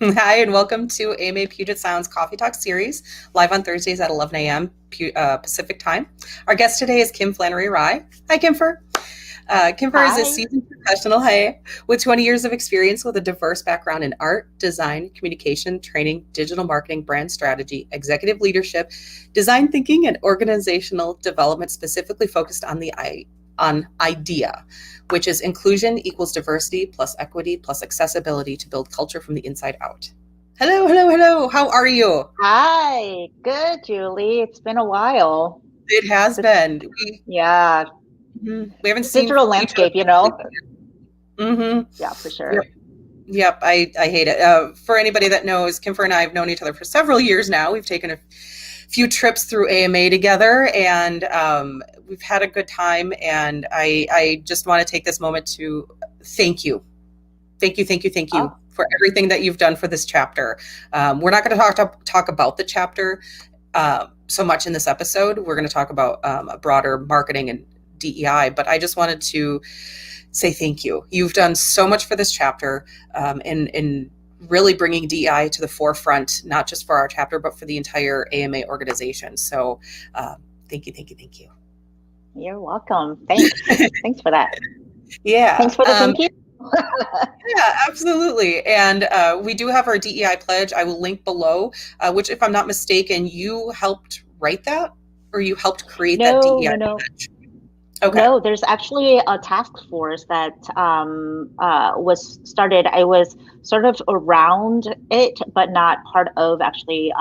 Hi, and welcome to AMA Puget Sound's Coffee Talk series, live on Thursdays at 11 a.m. Pacific time. Our guest today is Flanery Rye. Hi, Kimfer. Kimfer is a Hi. seasoned professional, with 20 years of experience with a diverse background in art, design, communication, training, digital marketing, brand strategy, executive leadership, design thinking, and organizational development, specifically focused on on IDEA, which is inclusion equals diversity plus equity plus accessibility to build culture from the inside out. Hello, hello, hello. How are you? Hi. Good, Julie. It's been a while. It has This, been. yeah, We haven't the seen digital each other. landscape, you know? Mm-hmm. Yeah, for Yep. sure. Yep. I hate it. For anybody that knows, Kimfer and I have known each other for several years now. We've taken a few trips through AMA together, and we've had a good time. And I just want to take this moment to thank you. Thank you Oh, for everything that you've done for this chapter. We're not going to talk about the chapter so much in this episode. We're going to talk about a broader marketing and DEI, but I just wanted to say thank you. You've done so much for this chapter in really bringing DEI to the forefront, not just for our chapter, but for the entire AMA organization. So thank you, thank you, thank you. you're welcome. Thanks. Thanks for that. Yeah. Thanks for the thank you. Yeah, absolutely. And we do have our DEI pledge. I will link below, which, if I'm not mistaken, you helped write that or you helped create that No, DEI no, no. pledge. Okay. No, there's actually a task force that was started. I was sort of around it, but not part of actually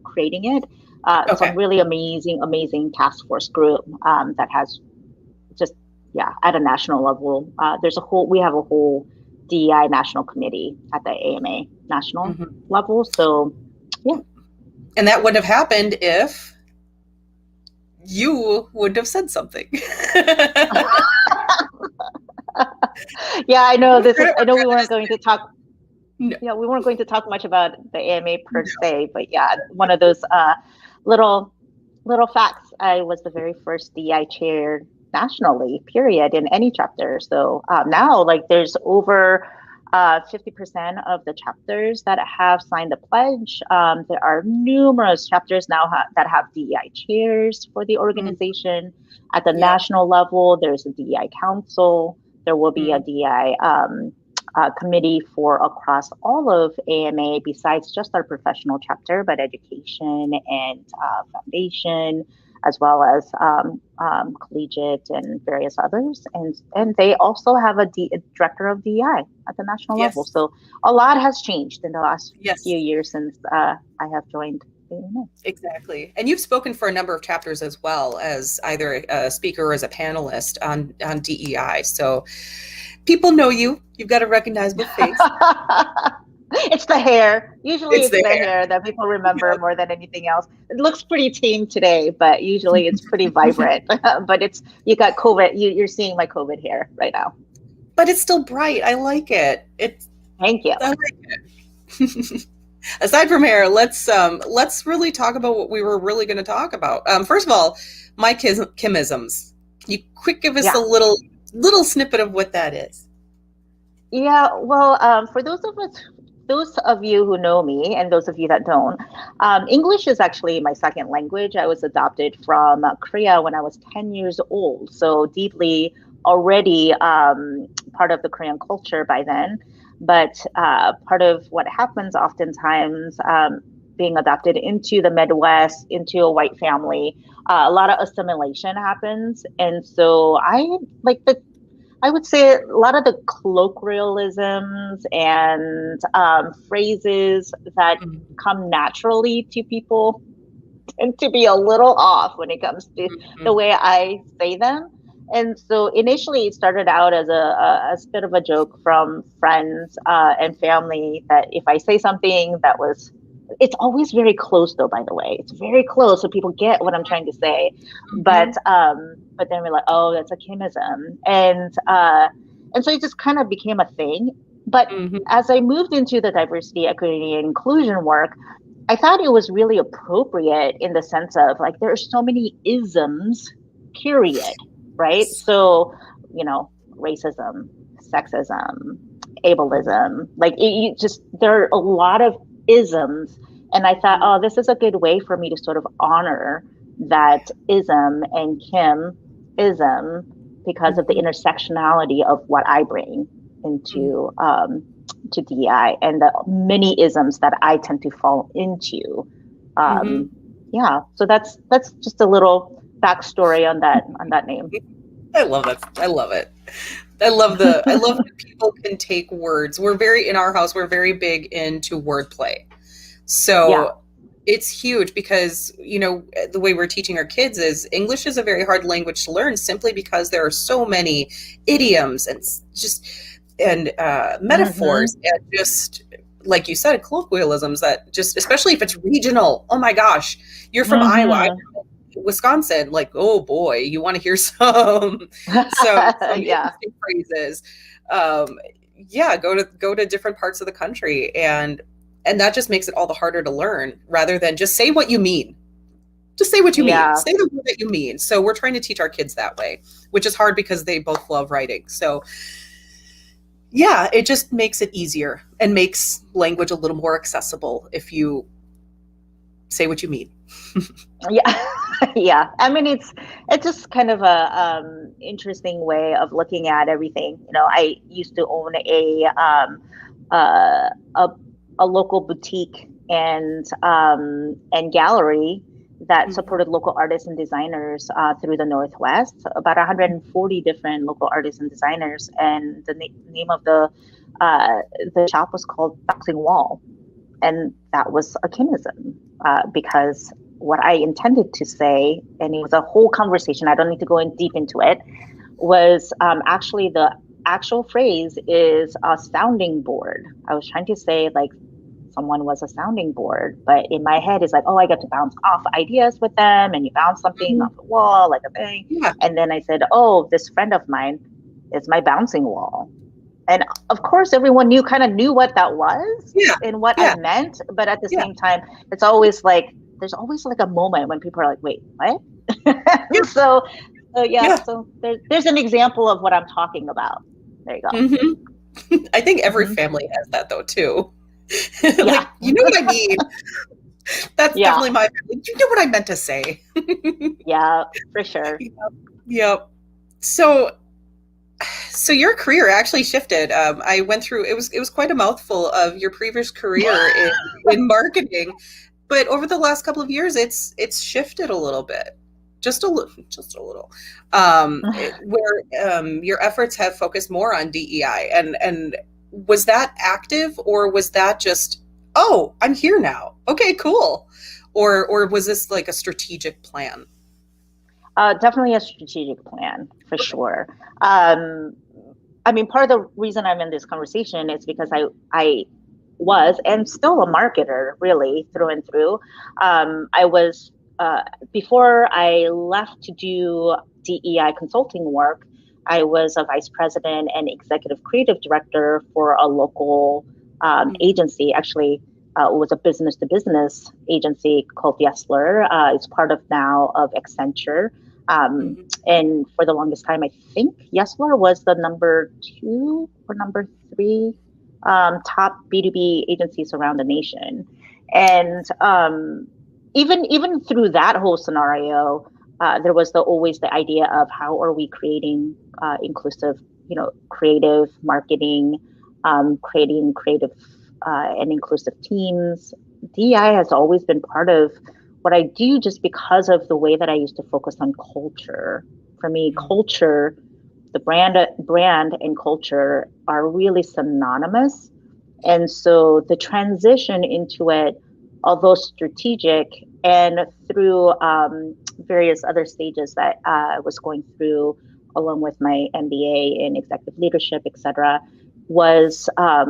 creating it. Some Okay. really amazing, amazing task force group that has just yeah at a national level we have a whole DEI national committee at the AMA national Hmm. level, so yeah. And that wouldn't have happened if you wouldn't have said something. Yeah, I know we weren't Credit going to talk no. yeah we weren't going to talk much about the AMA per se, but yeah, one of those little little facts. I was the very first DEI chair nationally, period, in any chapter. So now, like, there's over 50% of the chapters that have signed the pledge. There are numerous chapters now that have DEI chairs for the Mm, organization. At the yep. national level, there's a DEI council. There will be a Mm, DEI committee for across all of AMA, besides just our professional chapter, but education and foundation, as well as collegiate and various others. And they also have a director of DEI at the national level. yes. So a lot has changed in the last few Yes. years since I have joined AMA. Exactly. And you've spoken for a number of chapters as well as either a speaker or as a panelist on DEI. So people know you. You've got a recognizable face. It's the hair. Usually It's it's the there. hair that people remember Yep. more than anything else. It looks pretty tame today, but usually it's pretty vibrant. But it's you got COVID. You're seeing my COVID hair right now. But it's still bright. I like it. Thank you. I like it. Aside from hair, let's really talk about what we were really going to talk about. First of all, my chemisms. Can you quick give us a Yeah. little snippet of what that is? Yeah, well, for those of you who know me, and those of you that don't, English is actually my second language. I was adopted from Korea when I was 10 years old, so deeply already part of the Korean culture by then. But part of what happens oftentimes, being adopted into the Midwest, into a white family, a lot of assimilation happens, and so I would say a lot of the colloquialisms and phrases that come naturally to people tend to be a little off when it comes to the Mm-hmm. way I say them. And so initially it started out as a bit of a joke from friends and family that if I say something that was, it's always very close though, by the way. It's very close so people get what I'm trying to say. Mm-hmm. But then we're like, oh, that's a Kimism. And so it just kind of became a thing. But Mm-hmm. as I moved into the diversity, equity, and inclusion work, I thought it was really appropriate in the sense of like there are so many isms, period, right? Yes. So, racism, sexism, ableism. Like you just, there are a lot of isms. And I thought, oh, this is a good way for me to sort of honor that ism and Kim-ism because of the intersectionality of what I bring into to DEI and the many isms that I tend to fall into. Yeah, so that's just a little backstory on that name. I love that. I love it. I love that people can take words. In our house, we're very big into wordplay. So it's huge because, the way we're teaching our kids is English is a very hard language to learn simply because there are so many idioms and metaphors and just, like you said, colloquialisms that just, especially if it's regional. Oh my gosh, you're from Iowa, Wisconsin. Like, oh boy, you want to hear some interesting phrases. Go to different parts of the country and that just makes it all the harder to learn rather than just say what you mean. Just say what you mean. Say the word that you mean. So we're trying to teach our kids that way, which is hard because they both love writing. So yeah, it just makes it easier and makes language a little more accessible if you say what you mean. Yeah. I mean, it's just kind of a interesting way of looking at everything. I used to own a local boutique and gallery that supported local artists and designers through the Northwest, about 140 different local artists and designers. And the name of the shop was called Bouncing Wall. And that was a Kimism because what I intended to say, and it was a whole conversation, I don't need to go in deep into it, was actually the actual phrase is a sounding board. I was trying to say like someone was a sounding board, but in my head it's like, oh, I get to bounce off ideas with them, and you bounce something off the wall like a thing. And then I said, oh, this friend of mine is my bouncing wall. And of course everyone kind of knew what that was and what I meant, but at the same time it's always like there's always like a moment when people are like, wait, what? So there's an example of what I'm talking about. There you go. I think every family has that though too. Like, you know what I mean? That's definitely my family. You know what I meant to say. Yeah, for sure. Yep. So your career actually shifted. I went through, it was quite a mouthful of your previous career in marketing, but over the last couple of years, it's shifted a little bit. Just a little, where your efforts have focused more on DEI. And was that active, or was that just, oh, I'm here now? Okay, cool. Or was this like a strategic plan? Definitely a strategic plan for sure. I mean, part of the reason I'm in this conversation is because I was and still a marketer, really, through and through. I was before I left to do DEI consulting work, I was a vice president and executive creative director for a local agency. Actually, it was a business to business agency called Yesler. It's part of now of Accenture. And for the longest time, I think Yesler was the number 2 or number 3 top B2B agencies around the nation. And even through that whole scenario, there was always the idea of how are we creating inclusive, creative marketing, creating creative and inclusive teams. DEI has always been part of what I do just because of the way that I used to focus on culture. For me, culture, the brand and culture are really synonymous. And so the transition into it, although strategic and through various other stages that I was going through along with my MBA in executive leadership, et cetera, was a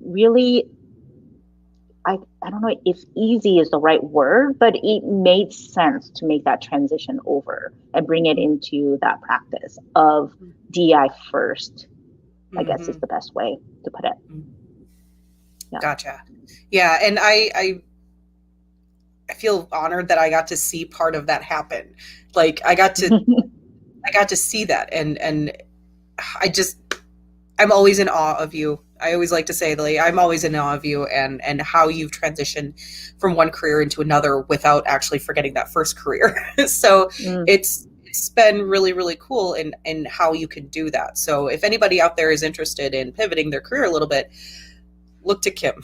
really, I don't know if easy is the right word, but it made sense to make that transition over and bring it into that practice of DEI first, I guess is the best way to put it. Yeah. Gotcha. Yeah. And I feel honored that I got to see part of that happen. Like I got to see that. And I I'm always in awe of you. I always like to say, like, I'm always in awe of you and how you've transitioned from one career into another without actually forgetting that first career. So it's been really, really cool in how you can do that. So if anybody out there is interested in pivoting their career a little bit, look to Kim.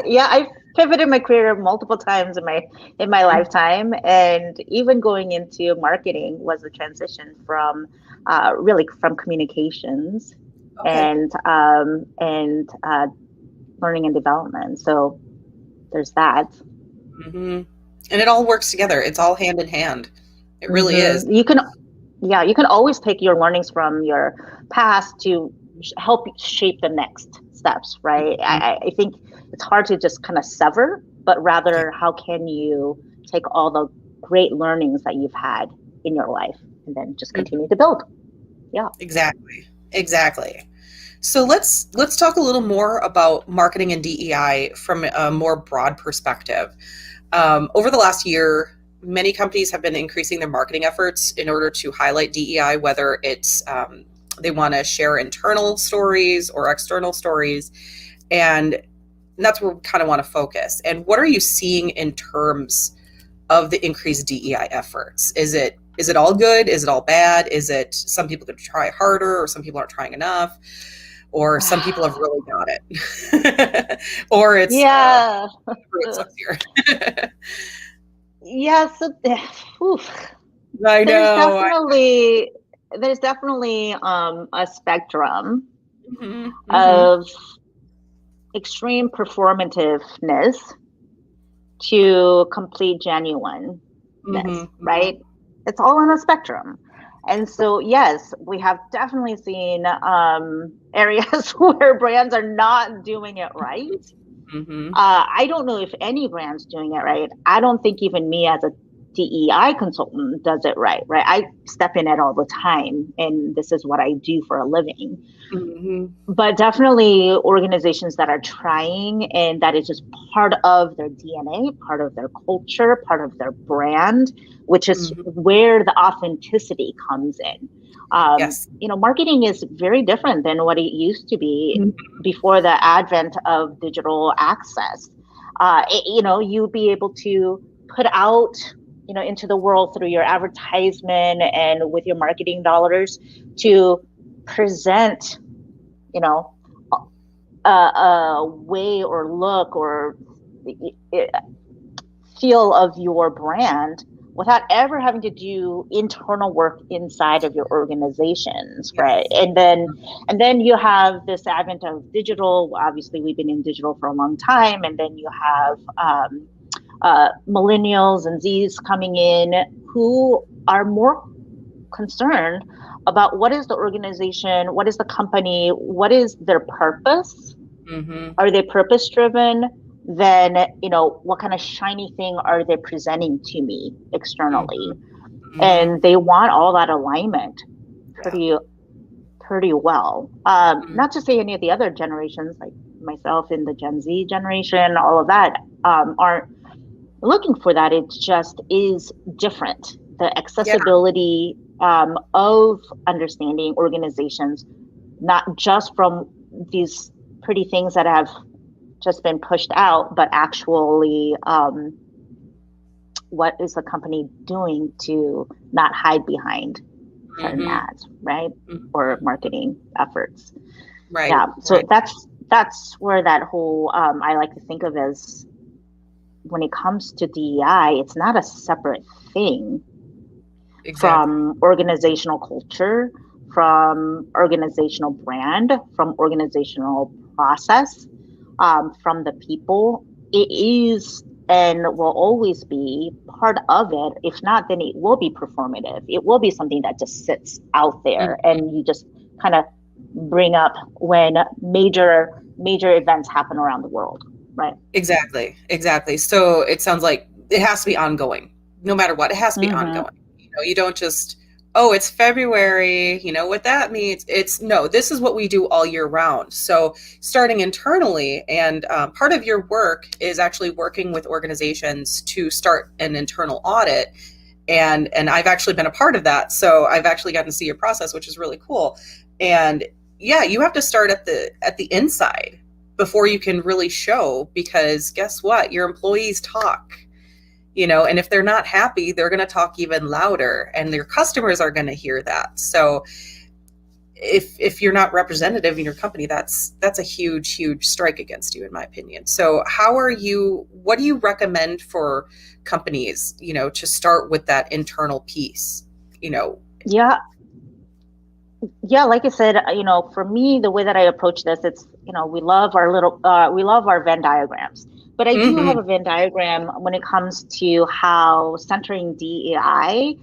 Yeah, I've pivoted my career multiple times in my lifetime, and even going into marketing was a transition from really from communications and learning and development. So there's that. Mm-hmm. And it all works together. It's all hand in hand. It really is. You can always take your learnings from your past to help shape the next steps, right? I think it's hard to just kind of sever, but rather how can you take all the great learnings that you've had in your life and then just continue to build. Yeah. Exactly. So let's talk a little more about marketing and DEI from a more broad perspective. Over the last year, many companies have been increasing their marketing efforts in order to highlight DEI, whether it's they want to share internal stories or external stories. And that's where we kind of want to focus. And what are you seeing in terms of the increased DEI efforts? Is it all good? Is it all bad? Is it some people could try harder or some people aren't trying enough? Or some people have really got it? Or it's here. Yeah, so I know. There's definitely a spectrum of extreme performativeness to complete genuineness, right? It's all on a spectrum. And so, yes, we have definitely seen areas where brands are not doing it right. I don't know if any brand's doing it right. I don't think even me as a DEI consultant does it right? I step in it all the time, and this is what I do for a living. But definitely organizations that are trying, and that is just part of their DNA, part of their culture, part of their brand, which is where the authenticity comes in. Marketing is very different than what it used to be before the advent of digital access. You'd be able to put out into the world through your advertisement and with your marketing dollars to present, a way or look or feel of your brand without ever having to do internal work inside of your organizations, right? And then you have this advent of digital. Obviously, we've been in digital for a long time, and then you have millennials and Zs coming in who are more concerned about what is the organization, what is the company, what is their purpose? Are they purpose driven? Then, what kind of shiny thing are they presenting to me externally? And they want all that alignment pretty well. Not to say any of the other generations, like myself in the Gen Z generation, all of that, aren't looking for that. It just is different. The accessibility of understanding organizations, not just from these pretty things that have just been pushed out, but actually what is the company doing to not hide behind certain ads, right? Or marketing efforts. Right. Yeah. So that's where that whole I like to think of as, when it comes to DEI, it's not a separate thing from organizational culture, from organizational brand, from organizational process, from the people. It is and will always be part of it. If not, then it will be performative. It will be something that just sits out there and you just kind of bring up when major events happen around the world. Right. Exactly. So it sounds like it has to be ongoing, no matter what. It has to be ongoing. You don't just, it's February, what that means. This is what we do all year round. So starting internally, and part of your work is actually working with organizations to start an internal audit. And I've actually been a part of that. So I've actually gotten to see your process, which is really cool. And yeah, you have to start at the inside before you can really show, because guess what? Your employees talk, and if they're not happy, they're going to talk even louder, and their customers are going to hear that. So if you're not representative in your company, that's a huge strike against you, in my opinion. So what do you recommend for companies, to start with that internal piece, Yeah. Yeah, like I said, for me, the way that I approach this, it's, we love our Venn diagrams. But I do have a Venn diagram when it comes to how centering DEI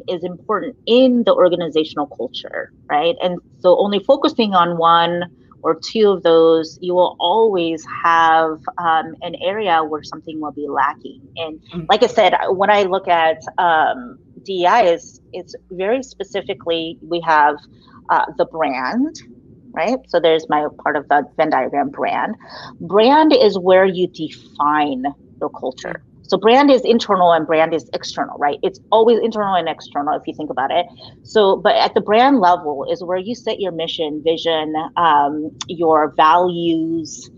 is important in the organizational culture, right? And so only focusing on one or two of those, you will always have an area where something will be lacking. And like I said, when I look at DEI, it's very specifically, we have the brand, right? So there's my part of the Venn diagram, brand. Brand is where you define your culture. So brand is internal and brand is external, right? It's always internal and external if you think about it. So, but at the brand level is where you set your mission, vision, your values,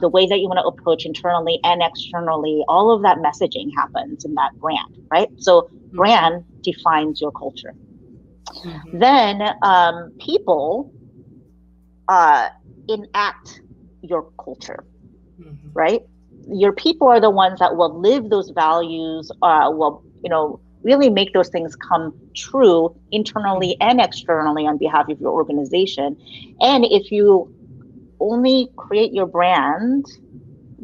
the way that you want to approach internally and externally. All of that messaging happens in that brand, right? So brand defines your culture. Then people enact your culture, right? Your people are the ones that will live those values, will, really make those things come true internally and externally on behalf of your organization. And if you only create your brand,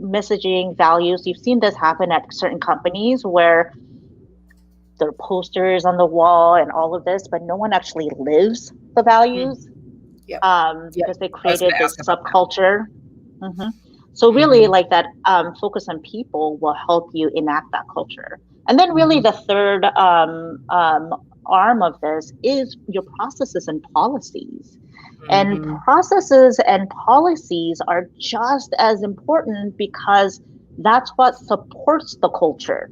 messaging, values, you've seen this happen at certain companies where there are posters on the wall and all of this, but no one actually lives the values because they created this subculture. So really like that focus on people will help you enact that culture. And then really the third arm of this is your processes and policies. And processes and policies are just as important because that's what supports the culture.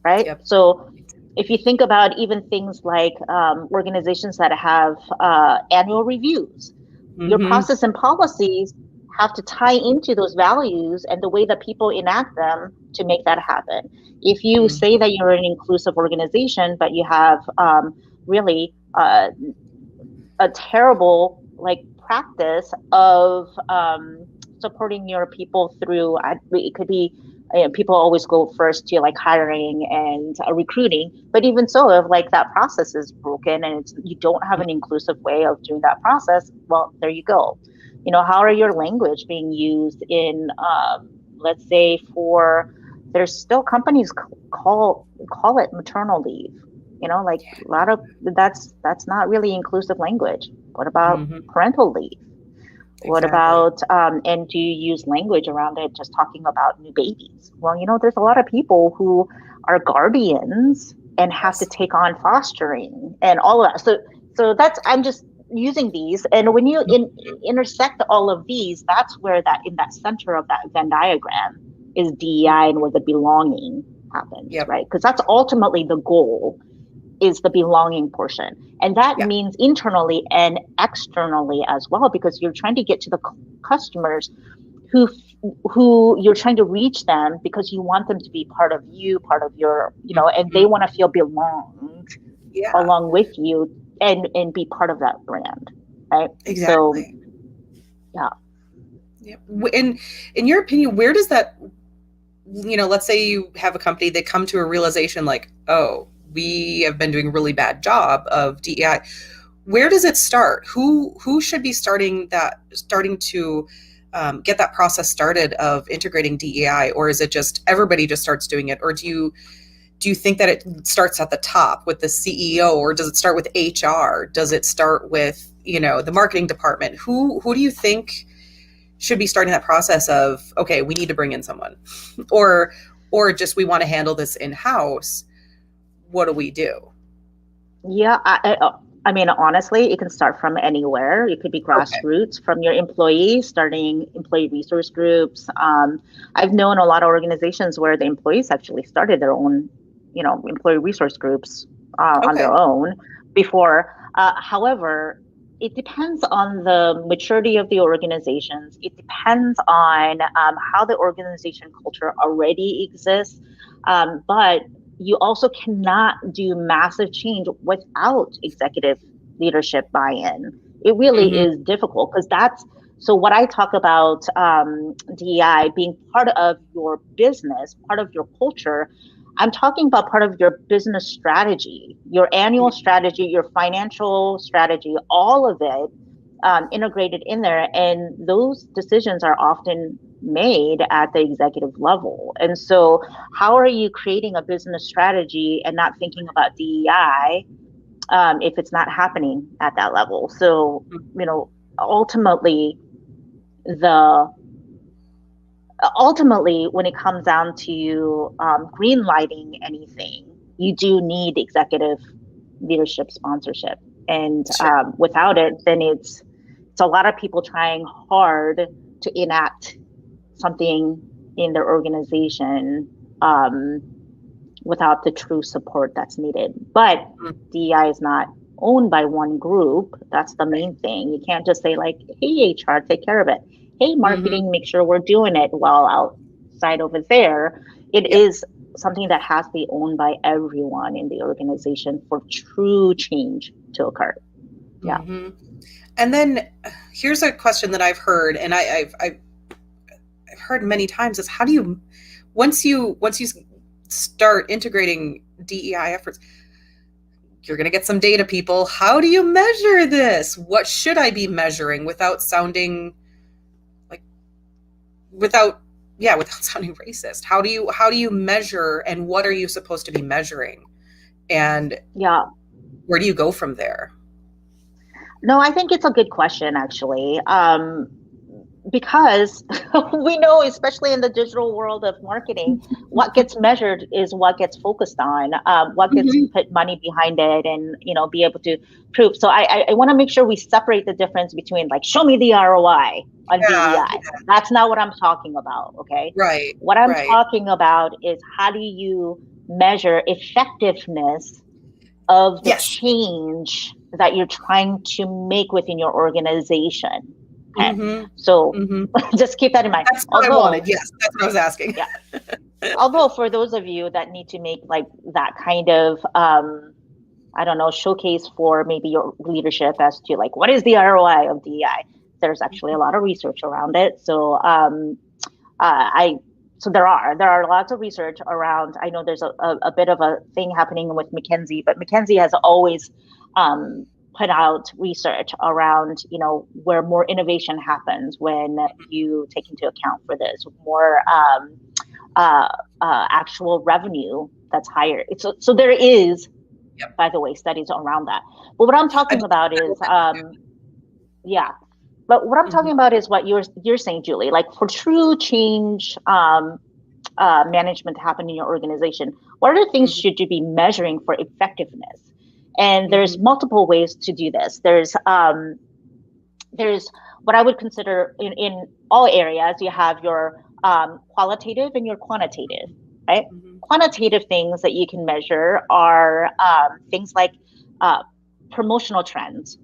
Right? So if you think about even things like organizations that have annual reviews, your process and policies have to tie into those values and the way that people enact them to make that happen. If you say that you're an inclusive organization, but you have really a terrible practice of supporting your people through, it could be, people always go first to hiring and recruiting, but even so, if that process is broken and you don't have an inclusive way of doing that process, well, there you go. How are your language being used in, let's say there's still companies call it maternal leave, a lot of that's not really inclusive language. What about parental leave? What about, and do you use language around it just talking about new babies? Well, there's a lot of people who are guardians and have to take on fostering and all of that. So I'm just using these. And when you intersect all of these, that's where that in that center of that Venn diagram is DEI and where the belonging happens, right? Because that's ultimately the goal, is the belonging portion. And that means internally and externally as well, because you're trying to get to the customers who you're trying to reach them because you want them to be part of you, part of your, and they want to feel belonged along with you and be part of that brand, right? Exactly. So, in your opinion, where does that, let's say you have a company, they come to a realization oh, we have been doing a really bad job of DEI. Where does it start? Who should be starting to get that process started of integrating DEI, or is it just everybody just starts doing it? Or do you think that it starts at the top with the CEO, or does it start with HR? Does it start with the marketing department? Who do you think should be starting that process of, okay, we need to bring in someone, or just we want to handle this in-house? What do we do? Yeah, I mean, honestly, it can start from anywhere. It could be grassroots from your employees, starting employee resource groups. I've known a lot of organizations where the employees actually started their own, employee resource groups on their own before. However, it depends on the maturity of the organizations. It depends on how the organization culture already exists. But you also cannot do massive change without executive leadership buy-in. It really is difficult because so what I talk about DEI being part of your business, part of your culture, I'm talking about part of your business strategy, your annual strategy, your financial strategy, all of it integrated in there. And those decisions are often made at the executive level. And so how are you creating a business strategy and not thinking about DEI if it's not happening at that level? So, ultimately, when it comes down to green lighting anything, you do need executive leadership sponsorship. And without it, then it's a lot of people trying hard to enact something in their organization without the true support that's needed. But DEI is not owned by one group. That's the main thing. You can't just say like, hey, HR, take care of it. Hey, marketing, make sure we're doing it, while outside over there, it is something that has to be owned by everyone in the organization for true change to occur. Yeah. And then here's a question that I've heard, and I've heard many times, is how do you, once you start integrating DEI efforts, you're going to get some data, people. How do you measure this? What should I be measuring without sounding without sounding racist? How do you measure, and what are you supposed to be measuring? And where do you go from there? No, I think it's a good question, actually, because we know, especially in the digital world of marketing, what gets measured is what gets focused on, what gets put money behind it, and be able to prove. So I want to make sure we separate the difference between like, show me the ROI on DEI. That's not what I'm talking about. Okay. Right. What I'm talking about is, how do you measure effectiveness of the change that you're trying to make within your organization? Okay. So just keep that in mind. That's what I wanted. Yes, that's what I was asking. Although for those of you that need to make like that kind of, showcase for maybe your leadership as to like, what is the ROI of DEI? There's actually a lot of research around it. So so there are lots of research around. I know there's a bit of a thing happening with McKinsey, but McKinsey has always put out research around, where more innovation happens when you take into account for this, more actual revenue that's higher. So there is, by the way, studies around that. But what I'm talking about is, But what I'm talking about is what you're saying, Julie. Like, for true change management to happen in your organization, what are the things should you be measuring for effectiveness? And there's multiple ways to do this. There's what I would consider in all areas. You have your qualitative and your quantitative, right? Quantitative things that you can measure are things like promotional trends.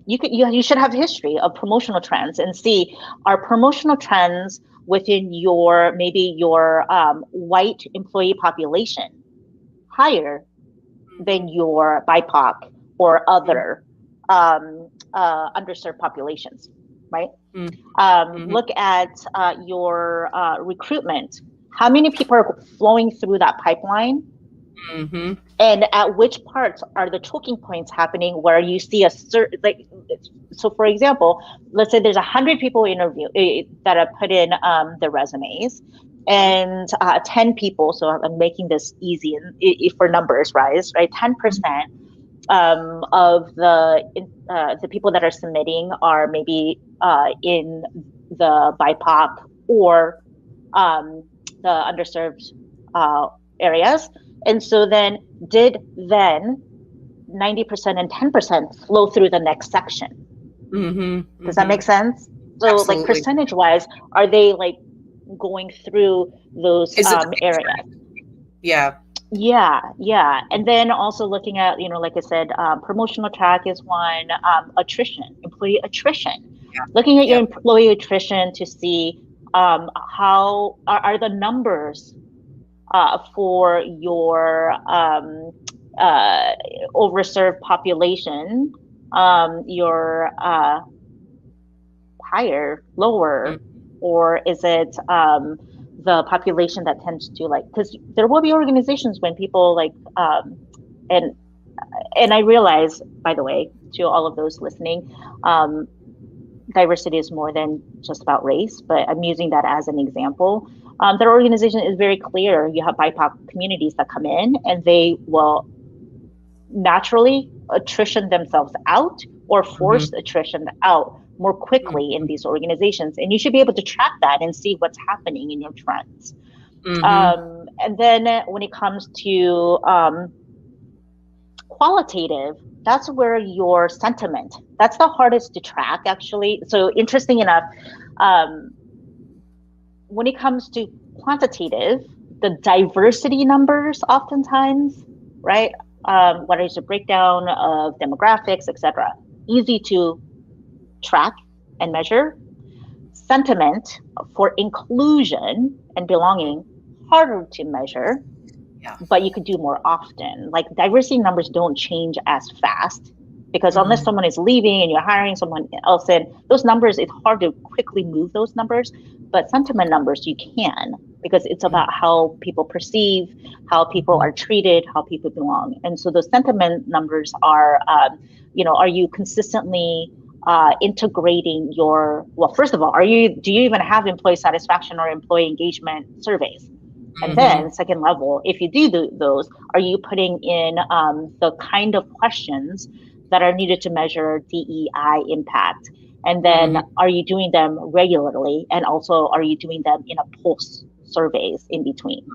You should have history of promotional trends and see, are promotional trends within your white employee population higher than your BIPOC or other underserved populations, right? Look at your recruitment. How many people are flowing through that pipeline? And at which parts are the choking points happening where you see a certain, so for example, let's say there's 100 people that have put in the resumes, and 10 people, so I'm making this easy for numbers rise, right? 10% of the people that are submitting are maybe in the BIPOC or the underserved areas. And so then 90% and 10% flow through the next section. Does that make sense? So Absolutely. Like percentage wise, are they like going through those areas? Yeah. Yeah. And then also looking at, like I said, promotional track is one, employee attrition. Yeah. Looking at your Yep. employee attrition to see how are the numbers for your overserved population, your higher, lower, or is it the population that tends to like, because there will be organizations when people like, and I realize, by the way, to all of those listening, diversity is more than just about race, but I'm using that as an example. Their organization is very clear. You have BIPOC communities that come in and they will naturally attrition themselves out or force attrition out more quickly in these organizations. And you should be able to track that and see what's happening in your trends. And then when it comes to qualitative, that's where your sentiment, that's the hardest to track actually. So interesting enough, when it comes to quantitative, the diversity numbers oftentimes, right? What is the breakdown of demographics, etc. Easy to track and measure. Sentiment for inclusion and belonging, harder to measure, but you could do more often. Like diversity numbers don't change as fast because unless someone is leaving and you're hiring someone else in, those numbers, it's hard to quickly move those numbers. But sentiment numbers, you can, because it's about how people perceive, how people are treated, how people belong. And so those sentiment numbers are, are you consistently integrating your, well, first of all, do you even have employee satisfaction or employee engagement surveys? And then second level, if you do those, are you putting in the kind of questions that are needed to measure DEI impact? And then are you doing them regularly? And also, are you doing them in a pulse surveys in between,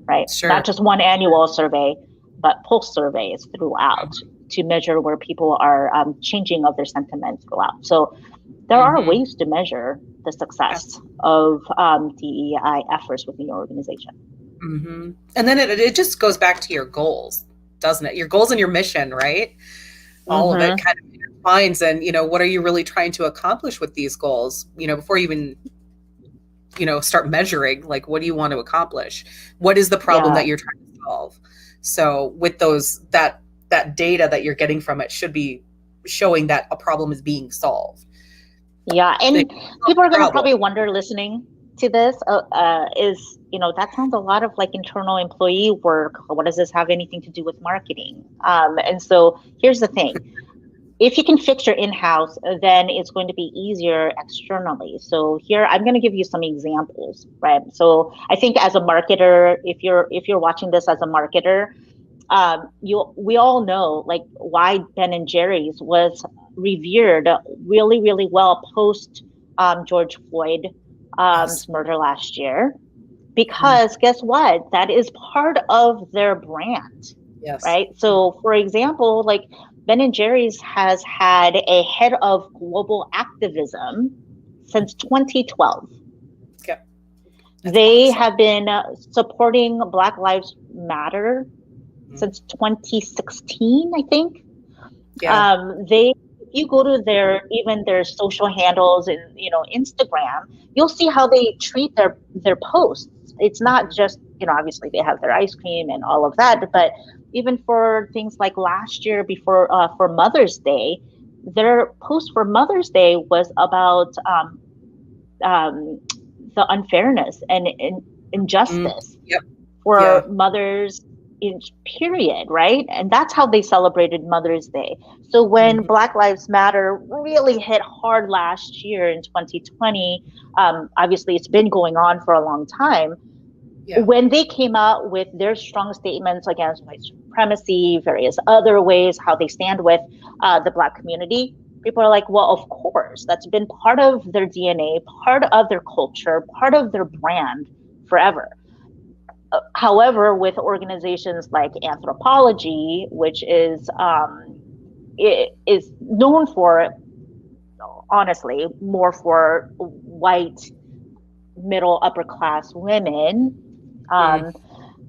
right? Sure. Not just one annual survey, but pulse surveys throughout to measure where people are changing of their sentiments throughout. So there are ways to measure the success of DEI efforts within your organization. And then it just goes back to your goals, doesn't it? Your goals and your mission, right? All of it kind of intertwines. And, what are you really trying to accomplish with these goals? Before you even, start measuring, like, what do you want to accomplish? What is the problem that you're trying to solve? So with that data that you're getting from it should be showing that a problem is being solved. Yeah, and people are going to probably wonder listening to this, that sounds a lot of like internal employee work. What does this have anything to do with marketing? And so here's the thing. If you can fix your in-house, then it's going to be easier externally. So here, I'm going to give you some examples, right? So I think as a marketer, if you're watching this as a marketer, we all know like why Ben & Jerry's was revered really, really well post George Floyd murder last year, because guess what? That is part of their brand, right? So for example, like Ben & Jerry's has had a head of global activism since 2012. They have been supporting Black Lives Matter since 2016, I think. If you go to their social handles and Instagram, you'll see how they treat their posts. It's not just obviously they have their ice cream and all of that, but even for things like last year before for Mother's Day, their post for Mother's Day was about the unfairness and injustice for mothers in period, right? And that's how they celebrated Mother's Day. So when Black Lives Matter really hit hard last year in 2020, obviously it's been going on for a long time. When they came out with their strong statements against white supremacy, various other ways, how they stand with the Black community, people are like, well, of course, that's been part of their DNA, part of their culture, part of their brand forever. However, with organizations like Anthropology, which is known for, honestly, more for white, middle, upper class women,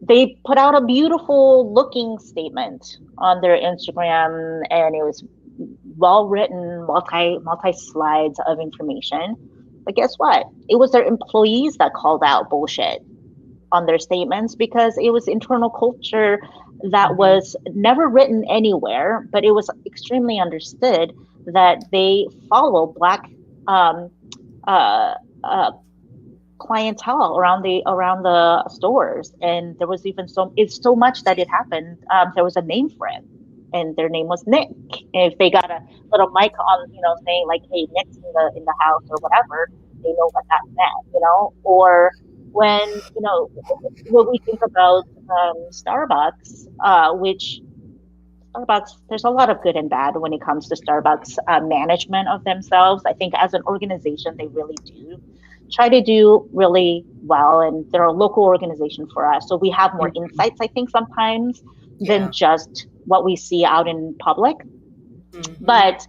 they put out a beautiful looking statement on their Instagram, and it was well written, multi slides of information. But guess what? It was their employees that called out bullshit on their statements because it was internal culture that was never written anywhere, but it was extremely understood that they follow Black clientele around the stores. And there was even so much that it happened. There was a name for it, and their name was Nick. And if they got a little mic on, saying like, "Hey, Nick's in the house" or whatever, they know what that meant, or when, when we think about Starbucks, which Starbucks, there's a lot of good and bad when it comes to Starbucks management of themselves. I think as an organization, they really do try to do really well, and they're a local organization for us. So we have more insights, I think, sometimes than just what we see out in public. But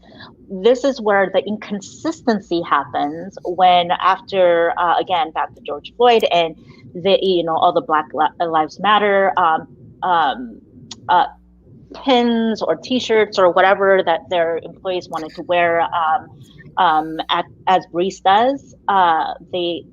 this is where the inconsistency happens when after, again, back to George Floyd and all the Black Lives Matter pins or T-shirts or whatever that their employees wanted to wear as baristas, they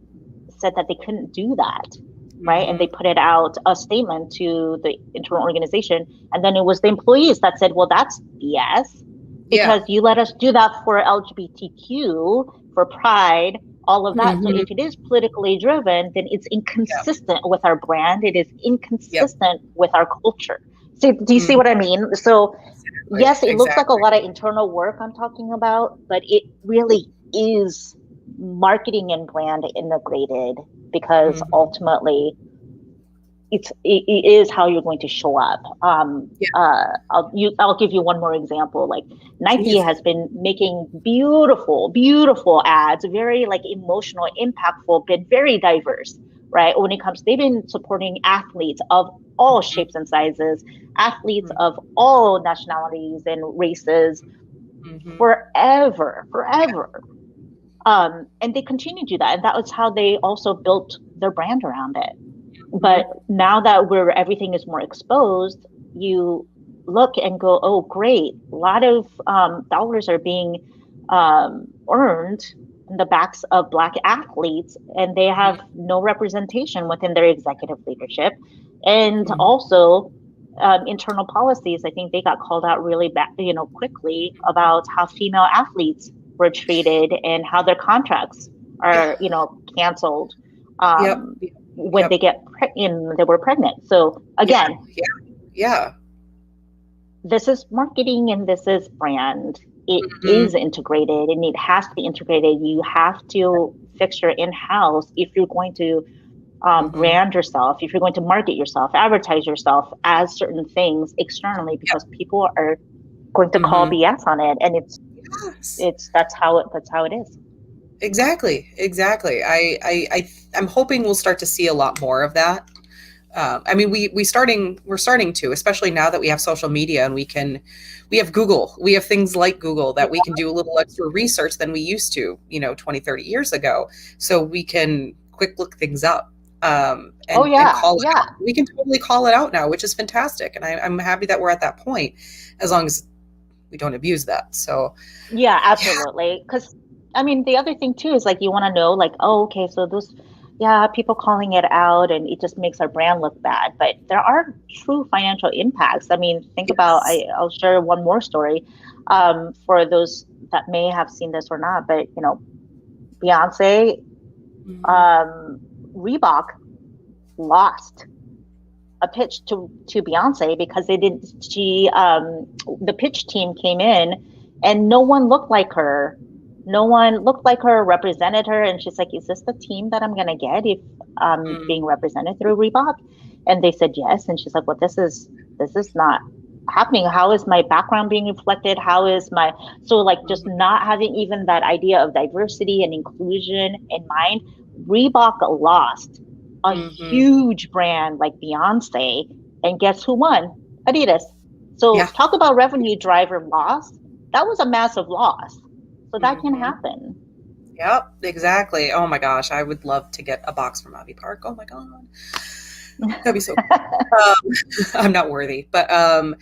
said that they couldn't do that, right? And they put it out a statement to the internal organization, and then it was the employees that said, "Well, that's BS because you let us do that for LGBTQ, for Pride, all of that. So if it is politically driven, then it's inconsistent with our brand. It is inconsistent with our culture." So do you see what I mean? So yes, it looks like a lot of internal work I'm talking about, but it really is marketing and brand integrated because ultimately it is how you're going to show up. I'll give you one more example. Like Nike has been making beautiful ads, very like emotional, impactful, been very diverse, right? When it comes, they've been supporting athletes of all shapes and sizes, athletes of all nationalities and races forever. And they continue to do that. And that was how they also built their brand around it. But now that everything is more exposed, you look and go, oh, great. A lot of dollars are being earned in the backs of Black athletes, and they have no representation within their executive leadership. And also internal policies, I think they got called out really quickly about how female athletes were treated and how their contracts are, canceled. When they they were pregnant. So again, this is marketing and this is brand. It is integrated and it has to be integrated. You have to fix your in-house if you're going to brand yourself, if you're going to market yourself, advertise yourself as certain things externally, because people are going to call BS on it, and that's how it is. Exactly. I'm hoping we'll start to see a lot more of that. I mean, we're starting to, especially now that we have social media and we have Google, we have things like Google that we can do a little extra research than we used to, 20, 30 years ago. So we can quick look things up. And call it out. We can totally call it out now, which is fantastic. And I'm happy that we're at that point, as long as we don't abuse that. So yeah, absolutely. Because I mean, the other thing too is like, you want to know, like, oh, okay, so those, people calling it out and it just makes our brand look bad. But there are true financial impacts. I mean, think about, I'll share one more story for those that may have seen this or not, but, Beyonce, Reebok lost a pitch to Beyonce because the pitch team came in and no one looked like her. No one looked like her, represented her. And she's like, is this the team that I'm going to get if I'm being represented through Reebok? And they said yes. And she's like, well, this is not happening. How is my background being reflected? So like just not having even that idea of diversity and inclusion in mind. Reebok lost a huge brand like Beyonce. And guess who won? Adidas. So talk about revenue driver loss. That was a massive loss. So that can happen. Yep, exactly. Oh my gosh, I would love to get a box from Abbey Park. Oh my God. That'd be so cool. I'm not worthy, but I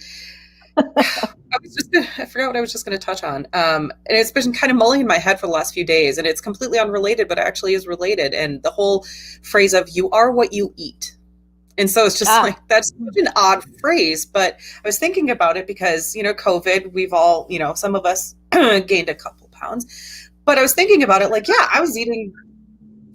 forgot what I was just going to touch on. And it's been kind of mulling in my head for the last few days, and it's completely unrelated, but it actually is related. And the whole phrase of "you are what you eat." And so it's just like, that's such an odd phrase, but I was thinking about it because, COVID, we've all, some of us gained a couple pounds, but I was thinking about it like, yeah, I was eating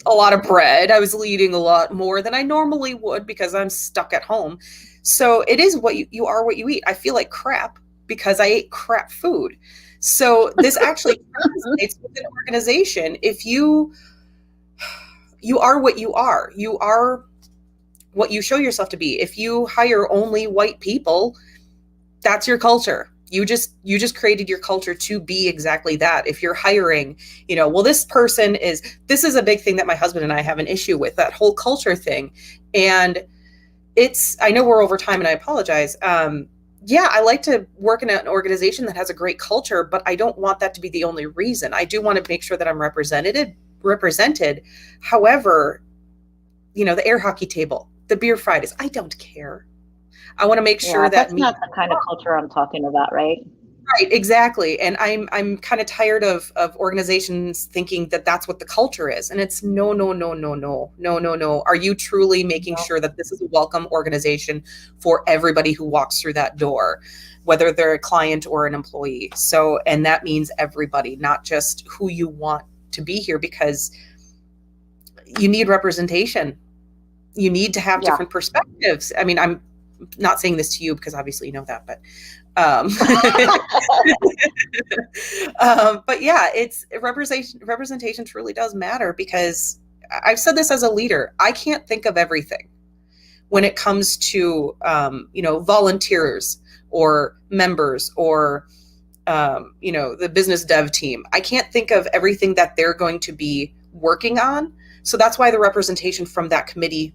a lot of bread. I was eating a lot more than I normally would because I'm stuck at home. So it is what you are what you eat. I feel like crap because I ate crap food. So this actually translates with an organization. If you are what you are what you show yourself to be. If you hire only white people, that's your culture. You just created your culture to be exactly that. If you're hiring, well, this is a big thing that my husband and I have an issue with, that whole culture thing. And I know we're over time and I apologize. Yeah, I like to work in an organization that has a great culture, but I don't want that to be the only reason. I do want to make sure that I'm represented. However, the air hockey table, the beer Fridays, I don't care. I want to make sure that that's not the kind of culture I'm talking about, right? Right, exactly. And I'm kind of tired of organizations thinking that that's what the culture is. And it's no. Are you truly making sure that this is a welcome organization for everybody who walks through that door, whether they're a client or an employee? So, and that means everybody, not just who you want to be here, because you need representation. You need to have different perspectives. I mean, I'm not saying this to you because obviously you know that, but but yeah, it's representation truly does matter, because I've said this as a leader. I can't think of everything when it comes to volunteers or members or the business dev team. I can't think of everything that they're going to be working on. So that's why the representation from that committee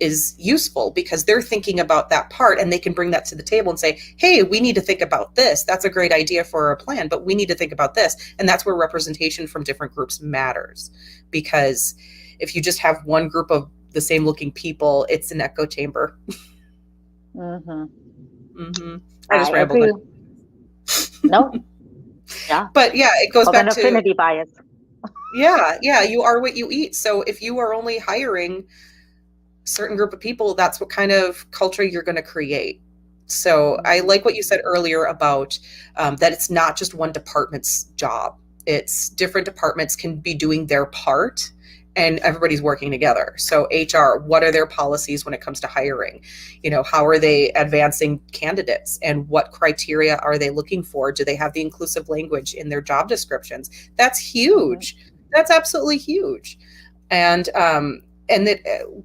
is useful, because they're thinking about that part and they can bring that to the table and say, hey, we need to think about this. That's a great idea for our plan, but we need to think about this. And that's where representation from different groups matters, because if you just have one group of the same looking people, it's an echo chamber. I just rambled. No. Yeah. But yeah, it goes back to affinity bias. Yeah, you are what you eat. So if you are only hiring a certain group of people, that's what kind of culture you're going to create. So I like what you said earlier about that it's not just one department's job. It's different departments can be doing their part and everybody's working together. So HR, what are their policies when it comes to hiring? How are they advancing candidates, and what criteria are they looking for? Do they have the inclusive language in their job descriptions? That's huge. That's absolutely huge. And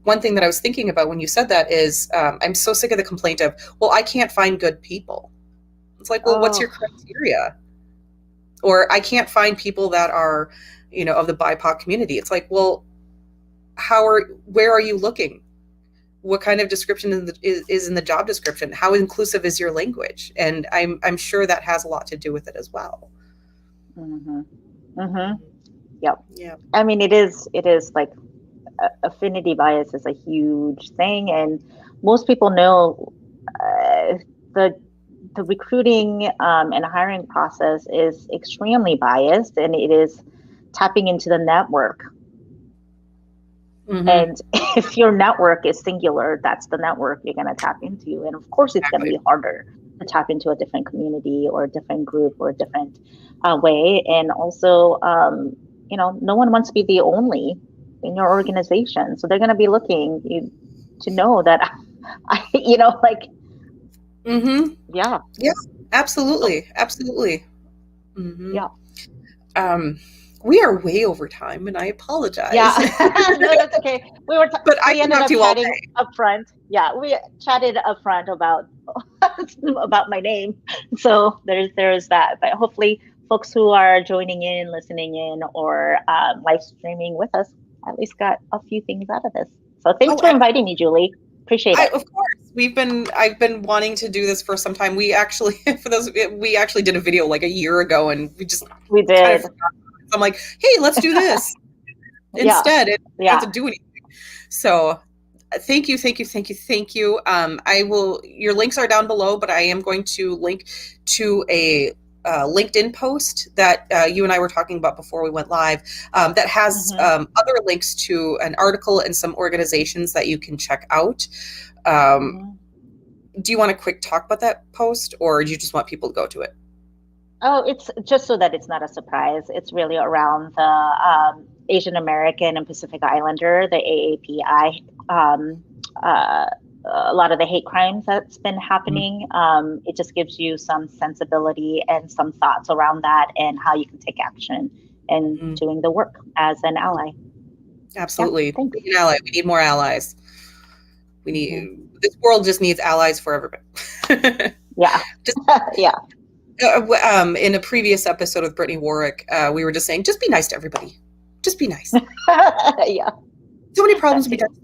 one thing that I was thinking about when you said that is I'm so sick of the complaint of, well, I can't find good people. It's like, well, what's your criteria? Or I can't find people that are, of the BIPOC community. It's like, well, where are you looking? What kind of description is in the job description? How inclusive is your language? And I'm sure that has a lot to do with it as well. Yep. Yeah. I mean, it is like affinity bias is a huge thing, and most people know the recruiting and hiring process is extremely biased, and it is tapping into the network. And if your network is singular, that's the network you're going to tap into. And of course, it's going to be harder to tap into a different community or a different group or a different way. And also, no one wants to be the only in your organization. So they're going to be looking to know that, Yeah. Yeah, absolutely. Yeah. We are way over time, and I apologize. Yeah, no, that's okay. But I can talk to you all day. Upfront. Yeah, we chatted upfront about my name, so there's that. But hopefully, folks who are joining in, listening in, or live streaming with us at least got a few things out of this. So thanks for inviting me, Julie. Appreciate it. Of course, I've been wanting to do this for some time. We actually, we actually did a video like a year ago, and we did. Kind of forgot. I'm like, hey, let's do this instead. And we don't have to do anything. So Thank you, thank you, thank you, thank you. Your links are down below, but I am going to link to a LinkedIn post that you and I were talking about before we went live that has other links to an article and some organizations that you can check out. Do you want to quick talk about that post, or do you just want people to go to it? Oh, it's just so that it's not a surprise. It's really around the Asian American and Pacific Islander, the AAPI, a lot of the hate crimes that's been happening. It just gives you some sensibility and some thoughts around that and how you can take action in doing the work as an ally. Absolutely. Yeah, we need an ally. We need more allies. We need this world just needs allies for everybody. Yeah. Yeah. In a previous episode with Brittany Warwick, we were just saying, just be nice to everybody. Just be nice. Yeah. So many problems to be done.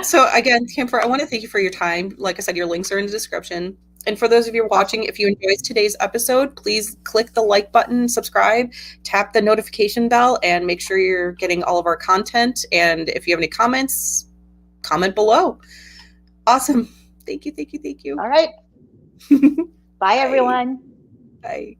So again, Kimfer, I want to thank you for your time. Like I said, your links are in the description. And for those of you watching, if you enjoyed today's episode, please click the like button, subscribe, tap the notification bell, and make sure you're getting all of our content. And if you have any comments, comment below. Awesome. Thank you, thank you, thank you. All right. Bye, everyone. Bye.